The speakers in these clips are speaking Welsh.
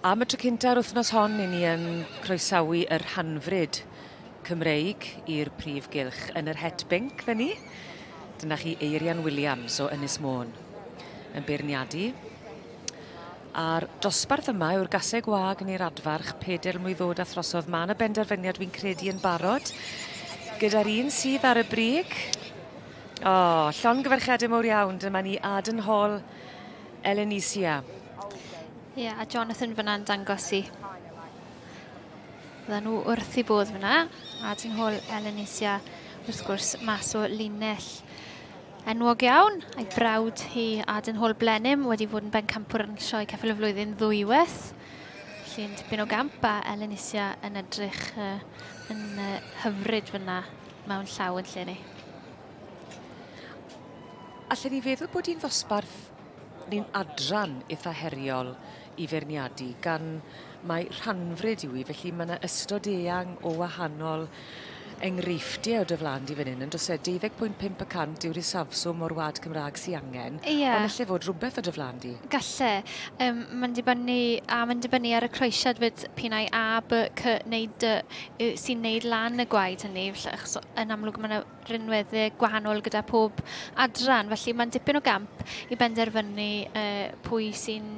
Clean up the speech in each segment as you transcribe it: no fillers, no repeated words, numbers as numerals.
Am y tro cynta'r wythnos hon, i ni yn croesawu y Rhanfrid Cymreig i'r prif gylch yn yr het binc, fe ni. Dyna chi Eirian Williams o Ynys Môn yn beirniadu. A'r dosbarth yma yw'r Caseg Wag yn i'r Adfarch, 4 mlwyddod a throsodd. Mae yna benderfyniad fi'n credu yn barod. Gyda'r un sydd ar y brig. Llongyfarchiadau mawr iawn, dyma ni Aden Hall Elenisia. Ie, a Jonathan fyna'n dangos i. Fydda nhw wrth i bodd fyna. Aden Hall Elenisia, wrth gwrs, mas o linell enwog iawn. A'i brawd hi Aden Hall Blenheim wedi bod yn bencampwr yn sioe Ceffylau flwyddyn ddwywaith. Felly'n dipyn o gamp a Elenisia yn edrych yn hyfryd fyna mewn llaw yn lle ni. Allen ni feddwl bod hi'n ddosbarth ni'n adran eitha heriol i feirniadu, gan mae Rhanfrid yw i, felly mae yna ystod eang o wahanol enghreifftiau o dyflandu fan hyn, yn does e 12.5% yw'r isafswm o'r wad Cymraeg sy'n angen, ond allai fod rhywbeth o dyflandu. Galle. Mae'n dibynnu ar y croesiad fyd Pinau A, B, C sy'n neud lan y gwaed hynny. Yn amlwg mae yna rinweddau gwahanol gyda pob adran, felly mae'n dipyn o gamp i benderfynu pwy sy'n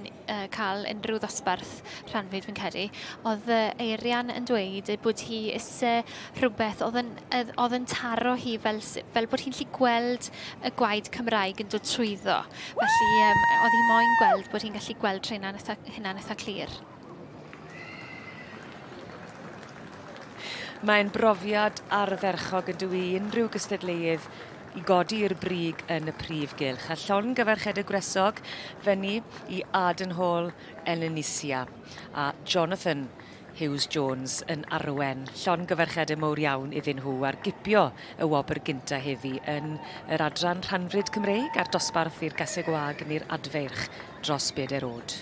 cael unrhyw ddosbarth Rhanfrid fi'n credu. Oedd Eirian yn dweud bod hi isie rhywbeth oedd yn taro hi fel bod hi'n lli gweld y gwaed Cymraeg yn dod trwyddo. Felly oedd hi moyn gweld bod hi'n gallu gweld hynna'n eitha clir. Mae'n brofiad ardderchog yn dwi unrhyw gystadleuedd i godi i'r brig yn y prif gylch. A llongyfarchiadau gwresog fyny i Aden Hall Elenisia a Jonathan Hughes-Jones yn arwen. Llongyfarchiadau mawr iawn iddyn nhw ar gipio y wobr gynta heddi yn yr adran Rhanfrid Cymreig a'r dosbarth i'r Caseg Wag yn i'r Adfarch dros 4 oed.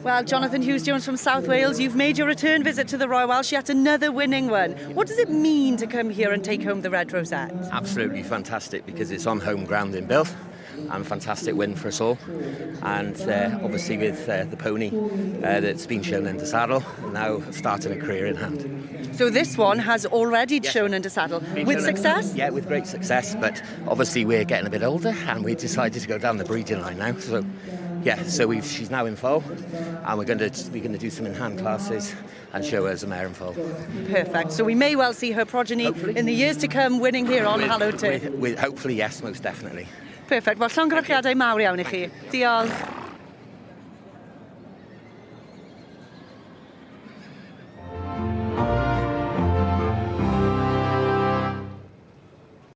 Well, Jonathan Hughes-Jones from South Wales, you've made your return visit to the Royal Welsh, yet another winning one. What does it mean to come here and take home the red rosette? Absolutely fantastic, because it's on home ground in Built, and fantastic win for us all. And obviously with the pony that's been shown under saddle, now starting a career in hand. So this one has already shown under saddle. With success? Yeah, with great success, but obviously we're getting a bit older and we decided to go down the breeding line now. So yeah, so she's now in foal, and we're going to do some in-hand classes and show her as a mare in foal. Perfect. So we may well see her progeny in the years to come winning here on Hallowed Turf. Hopefully, yes, most definitely. Perfect. Wel, llongyfarchiadau mawr iawn i chi. Diolch.